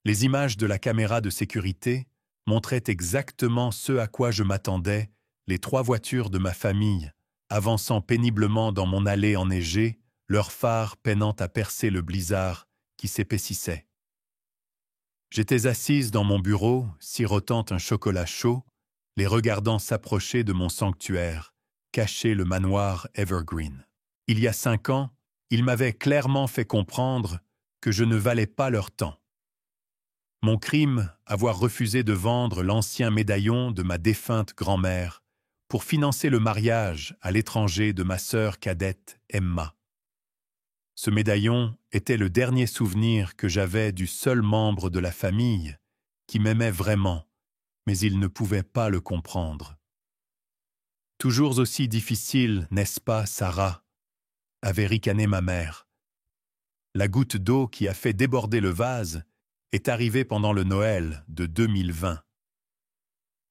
Les images de la caméra de sécurité montraient exactement ce à quoi je m'attendais, les 3 voitures de ma famille, avançant péniblement dans mon allée enneigée, leurs phares peinant à percer le blizzard qui s'épaississait. J'étais assise dans mon bureau, sirotant un chocolat chaud, les regardant s'approcher de mon sanctuaire, caché le manoir Evergreen. Il y a 5 ans, ils m'avaient clairement fait comprendre que je ne valais pas leur temps. Mon crime, avoir refusé de vendre l'ancien médaillon de ma défunte grand-mère pour financer le mariage à l'étranger de ma sœur cadette Emma. Ce médaillon était le dernier souvenir que j'avais du seul membre de la famille qui m'aimait vraiment, mais il ne pouvait pas le comprendre. Toujours aussi difficile, n'est-ce pas, Sarah, avait ricané ma mère. La goutte d'eau qui a fait déborder le vase est arrivée pendant le Noël de 2020.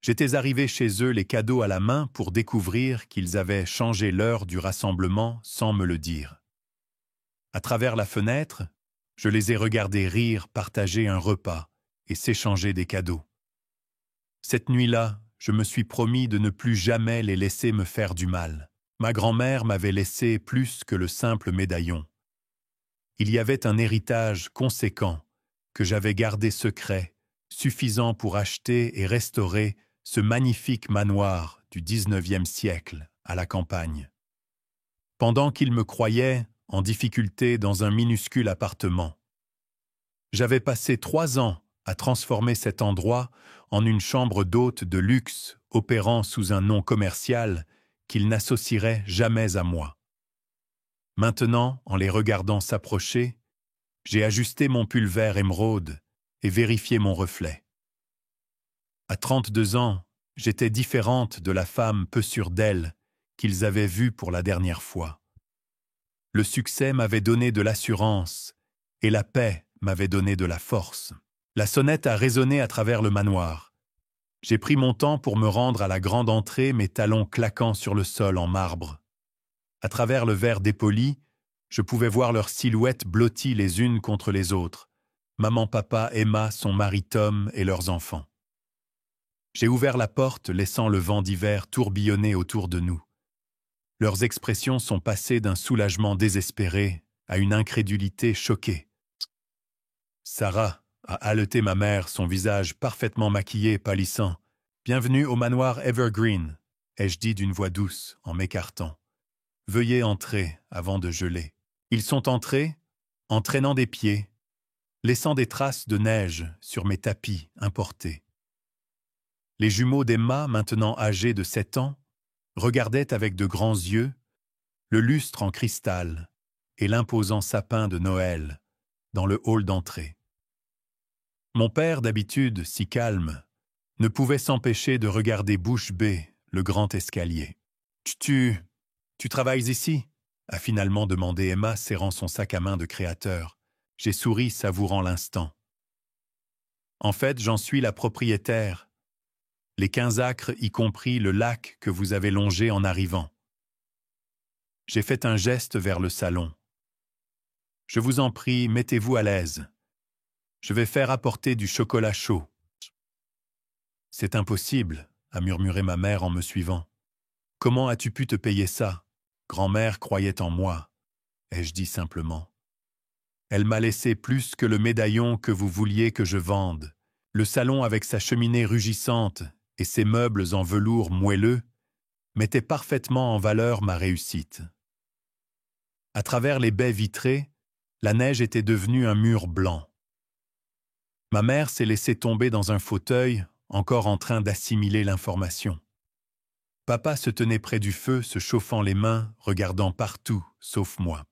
J'étais arrivé chez eux les cadeaux à la main pour découvrir qu'ils avaient changé l'heure du rassemblement sans me le dire. À travers la fenêtre, je les ai regardés rire, partager un repas et s'échanger des cadeaux. Cette nuit-là, je me suis promis de ne plus jamais les laisser me faire du mal. Ma grand-mère m'avait laissé plus que le simple médaillon. Il y avait un héritage conséquent que j'avais gardé secret, suffisant pour acheter et restaurer ce magnifique manoir du XIXe siècle à la campagne. Pendant qu'ils me croyaient en difficulté dans un minuscule appartement, j'avais passé 3 ans à transformer cet endroit en une chambre d'hôte de luxe opérant sous un nom commercial qu'ils n'associeraient jamais à moi. Maintenant, en les regardant s'approcher, j'ai ajusté mon pulvaire émeraude et vérifié mon reflet. À 32 ans, j'étais différente de la femme peu sûre d'elle qu'ils avaient vue pour la dernière fois. Le succès m'avait donné de l'assurance et la paix m'avait donné de la force. La sonnette a résonné à travers le manoir. J'ai pris mon temps pour me rendre à la grande entrée, mes talons claquant sur le sol en marbre. À travers le verre dépoli, je pouvais voir leurs silhouettes blotties les unes contre les autres. Maman, papa, Emma, son mari Tom et leurs enfants. J'ai ouvert la porte, laissant le vent d'hiver tourbillonner autour de nous. Leurs expressions sont passées d'un soulagement désespéré à une incrédulité choquée. Sarah, a haleté ma mère, son visage parfaitement maquillé, pâlissant. « Bienvenue au manoir Evergreen », ai-je dit d'une voix douce en m'écartant. « Veuillez entrer avant de geler. » Ils sont entrés, en traînant des pieds, laissant des traces de neige sur mes tapis importés. Les jumeaux d'Emma, maintenant âgés de 7 ans, regardaient avec de grands yeux le lustre en cristal et l'imposant sapin de Noël dans le hall d'entrée. Mon père, d'habitude si calme, ne pouvait s'empêcher de regarder bouche bée le grand escalier. « Tu travailles ici ?» a finalement demandé Emma, serrant son sac à main de créateur. J'ai souri, savourant l'instant. « En fait, j'en suis la propriétaire. Les 15 acres, y compris le lac que vous avez longé en arrivant. » J'ai fait un geste vers le salon. « Je vous en prie, mettez-vous à l'aise. Je vais faire apporter du chocolat chaud. »« C'est impossible, » a murmuré ma mère en me suivant. « Comment as-tu pu te payer ça ? Grand-mère croyait en moi, » ai-je dit simplement. Elle m'a laissé plus que le médaillon que vous vouliez que je vende. Le salon avec sa cheminée rugissante et ses meubles en velours moelleux mettait parfaitement en valeur ma réussite. À travers les baies vitrées, la neige était devenue un mur blanc. Ma mère s'est laissée tomber dans un fauteuil, encore en train d'assimiler l'information. Papa se tenait près du feu, se chauffant les mains, regardant partout, sauf moi.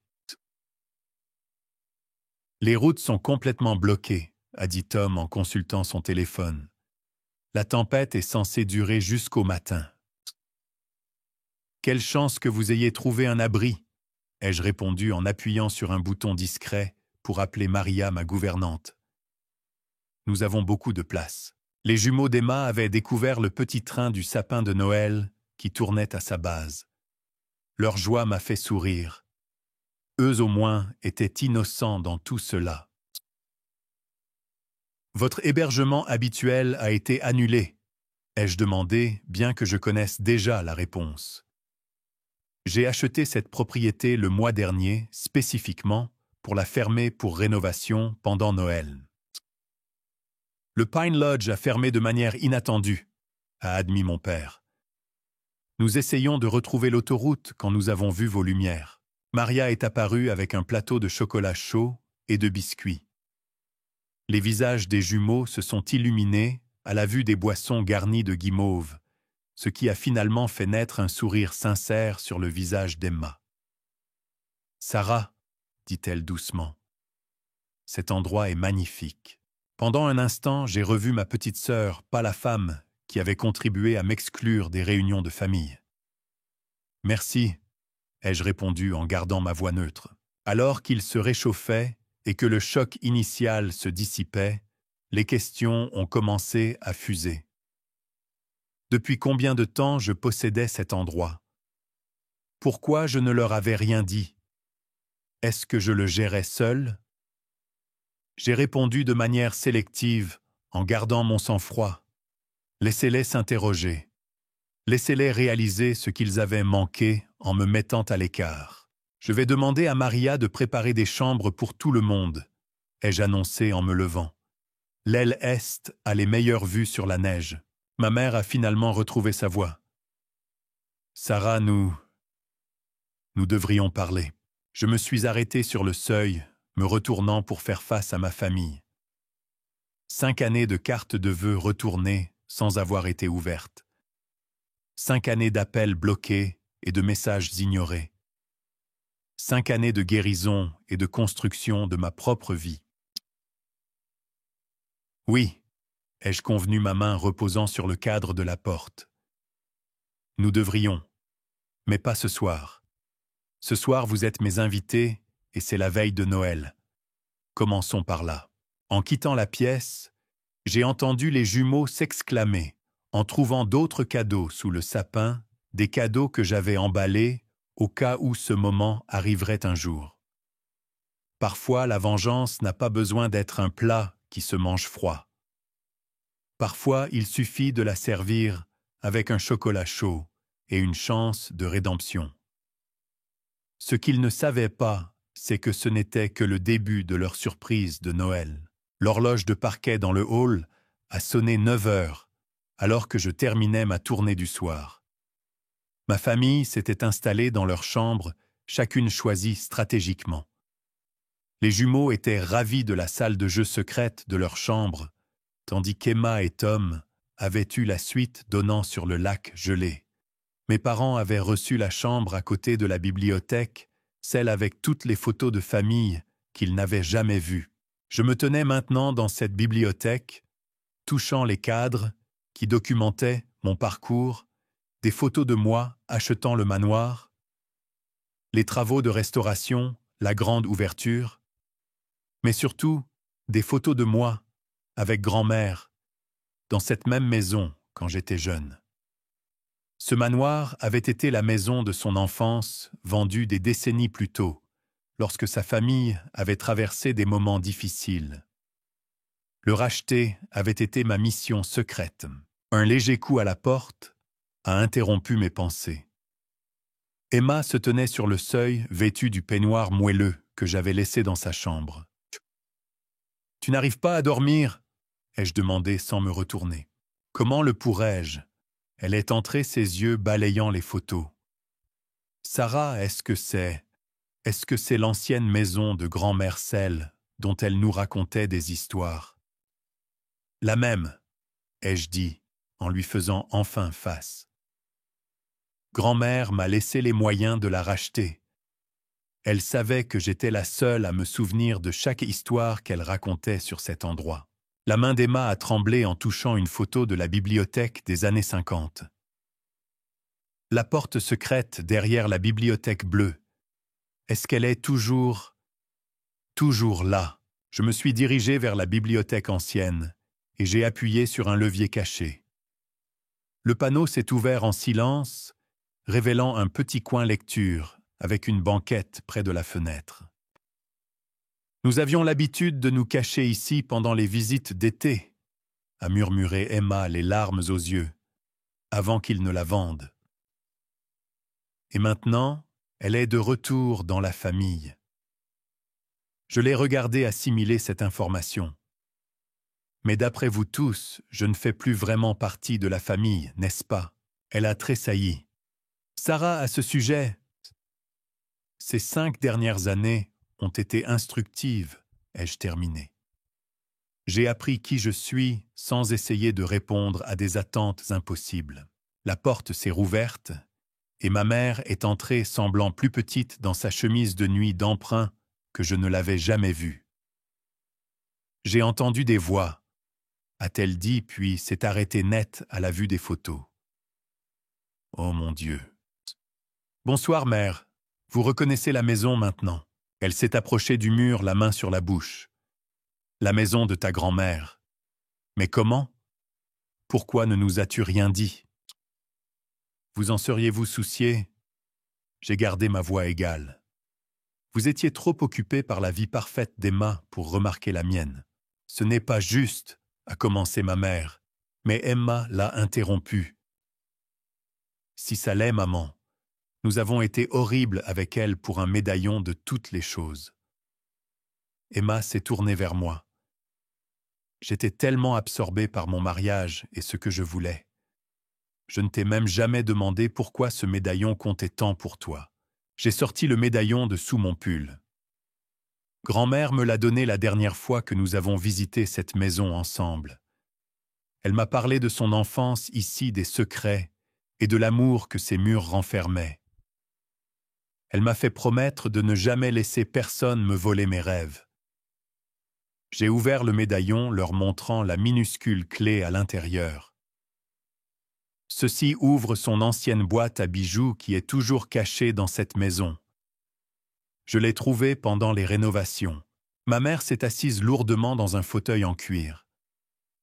« Les routes sont complètement bloquées, » a dit Tom en consultant son téléphone. « La tempête est censée durer jusqu'au matin. »« Quelle chance que vous ayez trouvé un abri !» ai-je répondu en appuyant sur un bouton discret pour appeler Maria, ma gouvernante. Nous avons beaucoup de place. Les jumeaux d'Emma avaient découvert le petit train du sapin de Noël qui tournait à sa base. Leur joie m'a fait sourire. Eux au moins étaient innocents dans tout cela. Votre hébergement habituel a été annulé, ai-je demandé, bien que je connaisse déjà la réponse. J'ai acheté cette propriété le mois dernier, spécifiquement, pour la fermer pour rénovation pendant Noël. Le Pine Lodge a fermé de manière inattendue, a admis mon père. Nous essayons de retrouver l'autoroute quand nous avons vu vos lumières. Maria est apparue avec un plateau de chocolat chaud et de biscuits. Les visages des jumeaux se sont illuminés à la vue des boissons garnies de guimauve, ce qui a finalement fait naître un sourire sincère sur le visage d'Emma. « Sarah, dit-elle doucement, cet endroit est magnifique. Pendant un instant, j'ai revu ma petite sœur, pas la femme, qui avait contribué à m'exclure des réunions de famille. « Merci, ai-je répondu en gardant ma voix neutre. Alors qu'il se réchauffait et que le choc initial se dissipait, les questions ont commencé à fuser. Depuis combien de temps je possédais cet endroit? Pourquoi je ne leur avais rien dit? Est-ce que je le gérais seul? J'ai répondu de manière sélective, en gardant mon sang-froid. Laissez-les s'interroger. Laissez-les réaliser ce qu'ils avaient manqué en me mettant à l'écart. Je vais demander à Maria de préparer des chambres pour tout le monde, ai-je annoncé en me levant. L'aile est a les meilleures vues sur la neige. Ma mère a finalement retrouvé sa voix. Sarah, nous devrions parler. Je me suis arrêté sur le seuil, me retournant pour faire face à ma famille. 5 années de cartes de vœux retournées sans avoir été ouvertes. 5 années d'appels bloqués et de messages ignorés. 5 années de guérison et de construction de ma propre vie. Oui, ai-je convenu, ma main reposant sur le cadre de la porte. Nous devrions, mais pas ce soir. Ce soir, vous êtes mes invités et c'est la veille de Noël. Commençons par là. En quittant la pièce, j'ai entendu les jumeaux s'exclamer en trouvant d'autres cadeaux sous le sapin, des cadeaux que j'avais emballés au cas où ce moment arriverait un jour. Parfois, la vengeance n'a pas besoin d'être un plat qui se mange froid. Parfois, il suffit de la servir avec un chocolat chaud et une chance de rédemption. Ce qu'ils ne savaient pas, c'est que ce n'était que le début de leur surprise de Noël. L'horloge de parquet dans le hall a sonné 9 heures, alors que je terminais ma tournée du soir. Ma famille s'était installée dans leur chambre, chacune choisie stratégiquement. Les jumeaux étaient ravis de la salle de jeu secrète de leur chambre, tandis qu'Emma et Tom avaient eu la suite donnant sur le lac gelé. Mes parents avaient reçu la chambre à côté de la bibliothèque, celle avec toutes les photos de famille qu'ils n'avaient jamais vues. Je me tenais maintenant dans cette bibliothèque, touchant les cadres qui documentaient mon parcours, des photos de moi achetant le manoir, les travaux de restauration, la grande ouverture, mais surtout des photos de moi avec grand-mère dans cette même maison quand j'étais jeune. Ce manoir avait été la maison de son enfance, vendue des décennies plus tôt, lorsque sa famille avait traversé des moments difficiles. Le racheter avait été ma mission secrète. Un léger coup à la porte a interrompu mes pensées. Emma se tenait sur le seuil, vêtue du peignoir moelleux que j'avais laissé dans sa chambre. « Tu n'arrives pas à dormir ?» ai-je demandé sans me retourner. « Comment le pourrais-je » Elle est entrée, ses yeux balayant les photos. « Sarah, est-ce que c'est l'ancienne maison de grand-mère Celle dont elle nous racontait des histoires ?»« La même, » ai-je dit, en lui faisant enfin face. Grand-mère m'a laissé les moyens de la racheter. Elle savait que j'étais la seule à me souvenir de chaque histoire qu'elle racontait sur cet endroit. La main d'Emma a tremblé en touchant une photo de la bibliothèque des années 50. La porte secrète derrière la bibliothèque bleue. Est-ce qu'elle est toujours là? Je me suis dirigé vers la bibliothèque ancienne et j'ai appuyé sur un levier caché. Le panneau s'est ouvert en silence, révélant un petit coin lecture avec une banquette près de la fenêtre. Nous avions l'habitude de nous cacher ici pendant les visites d'été, a murmuré Emma les larmes aux yeux, avant qu'ils ne la vendent. Et maintenant, elle est de retour dans la famille. Je l'ai regardé assimiler cette information. Mais d'après vous tous, je ne fais plus vraiment partie de la famille, n'est-ce pas? Elle a tressailli. Sarah, à ce sujet, ces 5 dernières années ont été instructives, ai-je terminé. J'ai appris qui je suis sans essayer de répondre à des attentes impossibles. La porte s'est rouverte et ma mère est entrée semblant plus petite dans sa chemise de nuit d'emprunt que je ne l'avais jamais vue. J'ai entendu des voix, a-t-elle dit, puis s'est arrêtée net à la vue des photos. Oh mon Dieu. Bonsoir, mère. Vous reconnaissez la maison maintenant. Elle s'est approchée du mur, la main sur la bouche. La maison de ta grand-mère. Mais comment? Pourquoi ne nous as-tu rien dit? Vous en seriez-vous soucié? J'ai gardé ma voix égale. Vous étiez trop occupé par la vie parfaite d'Emma pour remarquer la mienne. Ce n'est pas juste, a commencé ma mère, mais Emma l'a interrompue. Si ça l'est, maman, nous avons été horribles avec elle pour un médaillon de toutes les choses. Emma s'est tournée vers moi. J'étais tellement absorbé par mon mariage et ce que je voulais. Je ne t'ai même jamais demandé pourquoi ce médaillon comptait tant pour toi. J'ai sorti le médaillon de sous mon pull. Grand-mère me l'a donné la dernière fois que nous avons visité cette maison ensemble. Elle m'a parlé de son enfance ici, des secrets et de l'amour que ces murs renfermaient. Elle m'a fait promettre de ne jamais laisser personne me voler mes rêves. J'ai ouvert le médaillon leur montrant la minuscule clé à l'intérieur. Ceci ouvre son ancienne boîte à bijoux qui est toujours cachée dans cette maison. Je l'ai trouvée pendant les rénovations. Ma mère s'est assise lourdement dans un fauteuil en cuir.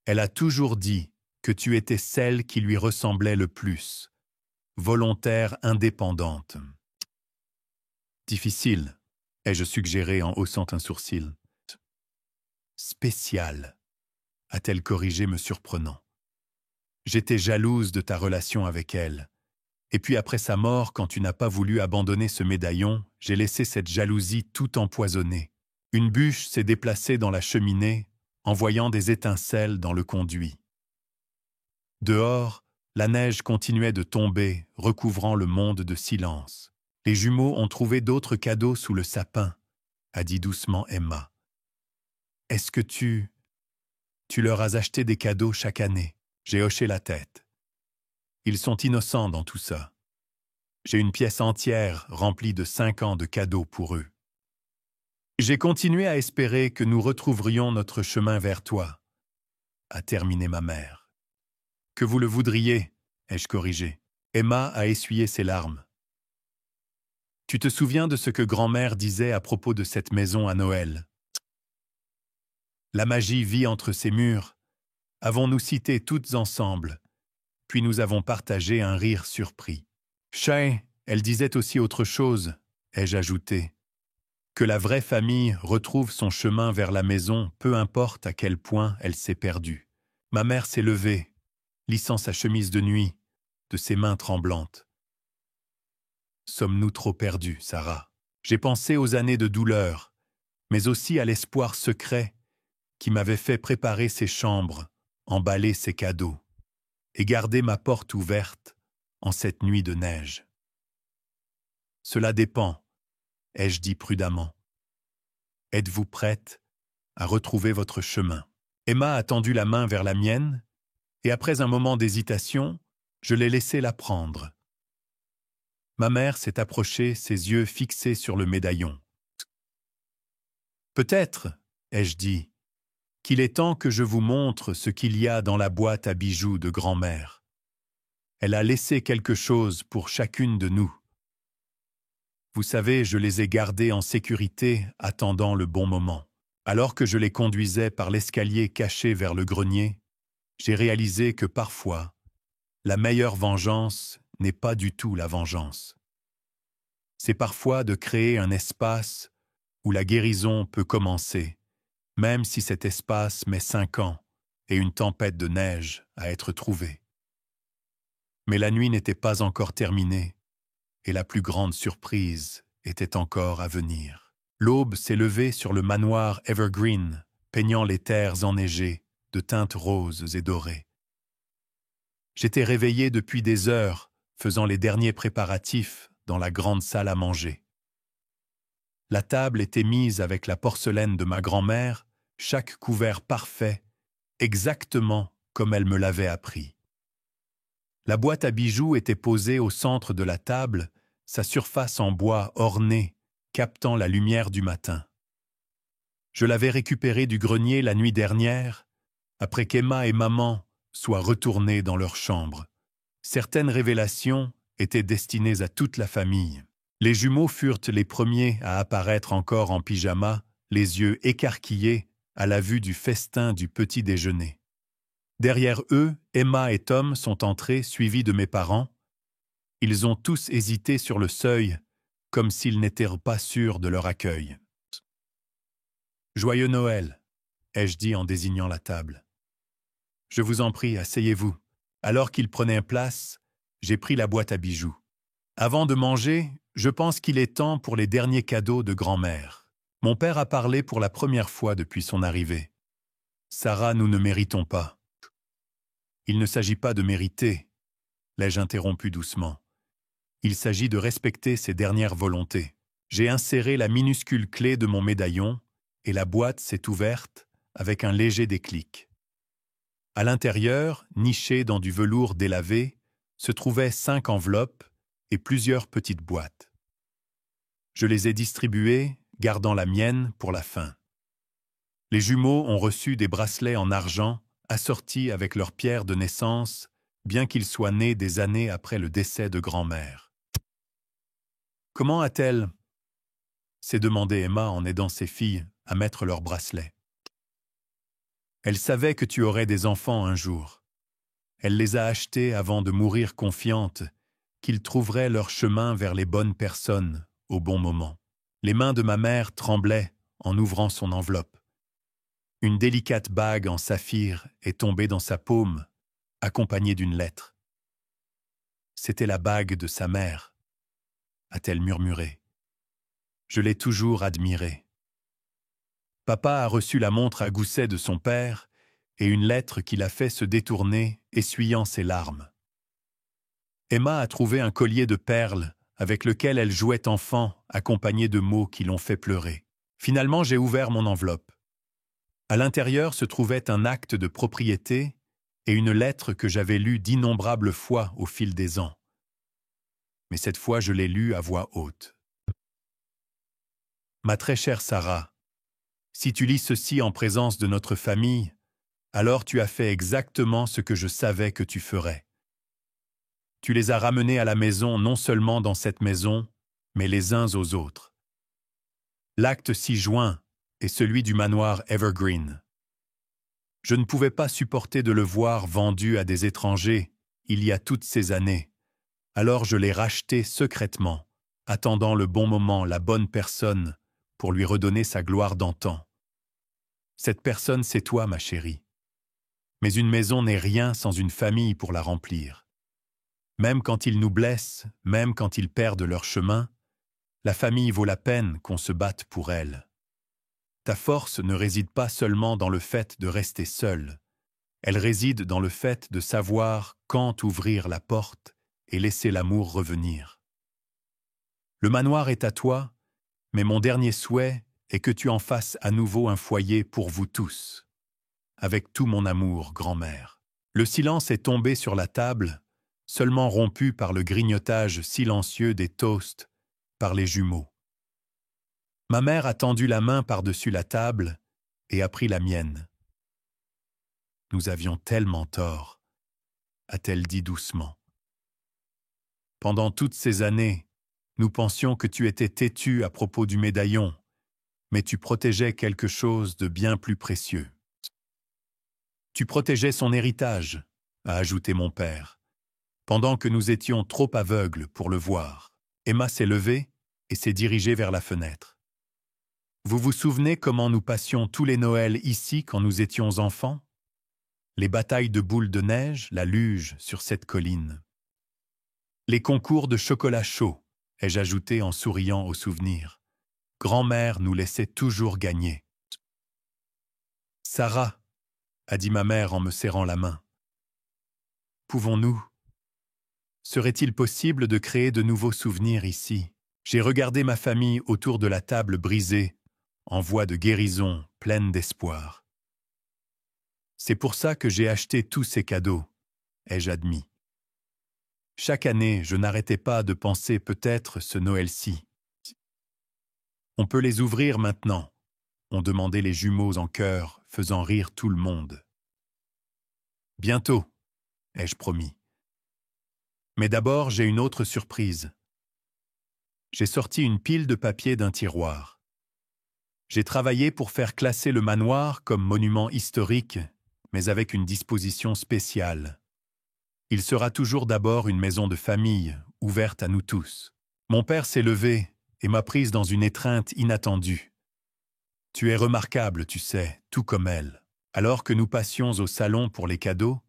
Elle a toujours dit que tu étais celle qui lui ressemblait le plus. Volontaire, indépendante. Difficile, ai-je suggéré en haussant un sourcil. Spécial, a-t-elle corrigé me surprenant. J'étais jalouse de ta relation avec elle. Et puis après sa mort, quand tu n'as pas voulu abandonner ce médaillon, j'ai laissé cette jalousie tout empoisonnée. Une bûche s'est déplacée dans la cheminée, envoyant des étincelles dans le conduit. Dehors, la neige continuait de tomber, recouvrant le monde de silence. Les jumeaux ont trouvé d'autres cadeaux sous le sapin, a dit doucement Emma. Est-ce que tu leur as acheté des cadeaux chaque année? J'ai hoché la tête. Ils sont innocents dans tout ça. J'ai une pièce entière remplie de 5 ans de cadeaux pour eux. J'ai continué à espérer que nous retrouverions notre chemin vers toi, a terminé ma mère. Que vous le voudriez, ai-je corrigé. Emma a essuyé ses larmes. Tu te souviens de ce que grand-mère disait à propos de cette maison à Noël? La magie vit entre ces murs. Avons-nous cité toutes ensemble, puis nous avons partagé un rire surpris. Chien, elle disait aussi autre chose, ai-je ajouté. Que la vraie famille retrouve son chemin vers la maison, peu importe à quel point elle s'est perdue. Ma mère s'est levée, lissant sa chemise de nuit, de ses mains tremblantes. Sommes-nous trop perdus, Sarah? J'ai pensé aux années de douleur, mais aussi à l'espoir secret qui m'avait fait préparer ces chambres, emballer ces cadeaux, et garder ma porte ouverte en cette nuit de neige. Cela dépend, ai-je dit prudemment. Êtes-vous prête à retrouver votre chemin? Emma a tendu la main vers la mienne, et après un moment d'hésitation, je l'ai laissé la prendre. Ma mère s'est approchée, ses yeux fixés sur le médaillon. Peut-être, ai-je dit, qu'il est temps que je vous montre ce qu'il y a dans la boîte à bijoux de grand-mère. Elle a laissé quelque chose pour chacune de nous. Vous savez, je les ai gardés en sécurité, attendant le bon moment. Alors que je les conduisais par l'escalier caché vers le grenier, j'ai réalisé que parfois, la meilleure vengeance n'est pas du tout la vengeance. C'est parfois de créer un espace où la guérison peut commencer, même si cet espace met 5 ans et une tempête de neige à être trouvée. Mais la nuit n'était pas encore terminée, et la plus grande surprise était encore à venir. L'aube s'est levée sur le manoir Evergreen, peignant les terres enneigées de teintes roses et dorées. J'étais réveillé depuis des heures, faisant les derniers préparatifs dans la grande salle à manger. La table était mise avec la porcelaine de ma grand-mère, chaque couvert parfait, exactement comme elle me l'avait appris. La boîte à bijoux était posée au centre de la table, sa surface en bois ornée, captant la lumière du matin. Je l'avais récupérée du grenier la nuit dernière, après qu'Emma et maman soient retournées dans leur chambre. Certaines révélations étaient destinées à toute la famille. Les jumeaux furent les premiers à apparaître encore en pyjama, les yeux écarquillés à la vue du festin du petit déjeuner. Derrière eux, Emma et Tom sont entrés, suivis de mes parents. Ils ont tous hésité sur le seuil, comme s'ils n'étaient pas sûrs de leur accueil. « Joyeux Noël !» ai-je dit en désignant la table. « Je vous en prie, asseyez-vous. » Alors qu'ils prenaient place, j'ai pris la boîte à bijoux. Avant de manger, je pense qu'il est temps pour les derniers cadeaux de grand-mère. Mon père a parlé pour la première fois depuis son arrivée. « Sarah, nous ne méritons pas. » « Il ne s'agit pas de mériter, » l'ai-je interrompu doucement. « Il s'agit de respecter ses dernières volontés. » J'ai inséré la minuscule clé de mon médaillon et la boîte s'est ouverte avec un léger déclic. À l'intérieur, nichées dans du velours délavé, se trouvaient 5 enveloppes et plusieurs petites boîtes. Je les ai distribuées, gardant la mienne pour la fin. Les jumeaux ont reçu des bracelets en argent assortis avec leur pierre de naissance, bien qu'ils soient nés des années après le décès de grand-mère. « Comment a-t-elle » s'est demandé Emma en aidant ses filles à mettre leurs bracelets. « Elle savait que tu aurais des enfants un jour. Elle les a achetés avant de mourir confiante qu'ils trouveraient leur chemin vers les bonnes personnes au bon moment. » Les mains de ma mère tremblaient en ouvrant son enveloppe. Une délicate bague en saphir est tombée dans sa paume, accompagnée d'une lettre. C'était la bague de sa mère, a-t-elle murmuré. Je l'ai toujours admirée. Papa a reçu la montre à gousset de son père et une lettre qui l'a fait se détourner, essuyant ses larmes. Emma a trouvé un collier de perles avec lequel elle jouait enfant, accompagné de mots qui l'ont fait pleurer. Finalement, j'ai ouvert mon enveloppe. À l'intérieur se trouvait un acte de propriété et une lettre que j'avais lue d'innombrables fois au fil des ans. Mais cette fois, je l'ai lue à voix haute. « Ma très chère Sarah, si tu lis ceci en présence de notre famille, alors tu as fait exactement ce que je savais que tu ferais. Tu les as ramenés à la maison non seulement dans cette maison, mais les uns aux autres. L'acte ci-joint est celui du manoir Evergreen. Je ne pouvais pas supporter de le voir vendu à des étrangers il y a toutes ces années, alors je l'ai racheté secrètement, attendant le bon moment, la bonne personne, pour lui redonner sa gloire d'antan. Cette personne, c'est toi, ma chérie. Mais une maison n'est rien sans une famille pour la remplir. Même quand ils nous blessent, même quand ils perdent leur chemin, la famille vaut la peine qu'on se batte pour elle. Ta force ne réside pas seulement dans le fait de rester seul. Elle réside dans le fait de savoir quand ouvrir la porte et laisser l'amour revenir. Le manoir est à toi, mais mon dernier souhait est que tu en fasses à nouveau un foyer pour vous tous. Avec tout mon amour, grand-mère. » Le silence est tombé sur la table, seulement rompu par le grignotage silencieux des toasts par les jumeaux. Ma mère a tendu la main par-dessus la table et a pris la mienne. « Nous avions tellement tort, » a-t-elle dit doucement. « Pendant toutes ces années, nous pensions que tu étais têtu à propos du médaillon, mais tu protégeais quelque chose de bien plus précieux. Tu protégeais son héritage, » a ajouté mon père, pendant que nous étions trop aveugles pour le voir. Emma s'est levée et s'est dirigée vers la fenêtre. Vous vous souvenez comment nous passions tous les Noëls ici quand nous étions enfants? Les batailles de boules de neige, la luge sur cette colline. Les concours de chocolat chaud, ai-je ajouté en souriant au souvenir. Grand-mère nous laissait toujours gagner. Sarah, a dit ma mère en me serrant la main. Pouvons-nous? Serait-il possible de créer de nouveaux souvenirs ici? J'ai regardé ma famille autour de la table brisée, en voie de guérison, pleine d'espoir. C'est pour ça que j'ai acheté tous ces cadeaux, ai-je admis. Chaque année, je n'arrêtais pas de penser peut-être ce Noël-ci. On peut les ouvrir maintenant, ont demandé les jumeaux en chœur, faisant rire tout le monde. Bientôt, ai-je promis. Mais d'abord, j'ai une autre surprise. J'ai sorti une pile de papier d'un tiroir. J'ai travaillé pour faire classer le manoir comme monument historique, mais avec une disposition spéciale. Il sera toujours d'abord une maison de famille, ouverte à nous tous. Mon père s'est levé et m'a prise dans une étreinte inattendue. Tu es remarquable, tu sais, tout comme elle. Alors que nous passions au salon pour les cadeaux,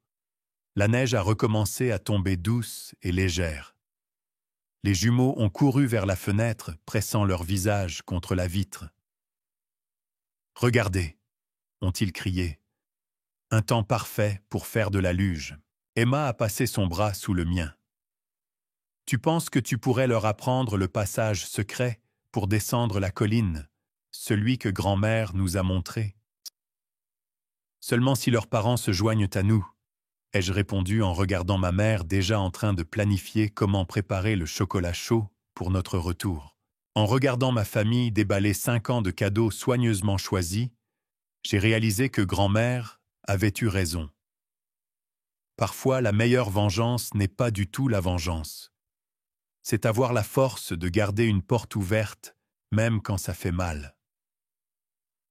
la neige a recommencé à tomber douce et légère. Les jumeaux ont couru vers la fenêtre, pressant leur visage contre la vitre. « Regardez !» ont-ils crié. « Un temps parfait pour faire de la luge. » Emma a passé son bras sous le mien. « Tu penses que tu pourrais leur apprendre le passage secret pour descendre la colline, celui que grand-mère nous a montré? Seulement si leurs parents se joignent à nous. » ai-je répondu en regardant ma mère déjà en train de planifier comment préparer le chocolat chaud pour notre retour. En regardant ma famille déballer 5 ans de cadeaux soigneusement choisis, j'ai réalisé que grand-mère avait eu raison. Parfois, la meilleure vengeance n'est pas du tout la vengeance. C'est avoir la force de garder une porte ouverte, même quand ça fait mal.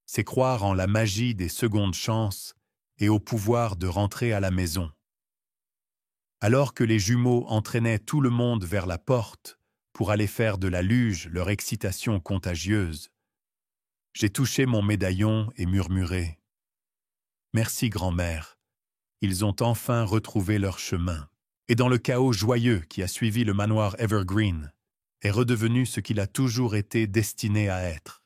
C'est croire en la magie des secondes chances et au pouvoir de rentrer à la maison. Alors que les jumeaux entraînaient tout le monde vers la porte pour aller faire de la luge leur excitation contagieuse, j'ai touché mon médaillon et murmuré « Merci grand-mère, ils ont enfin retrouvé leur chemin. » Et dans le chaos joyeux qui a suivi le manoir Evergreen, est redevenu ce qu'il a toujours été destiné à être.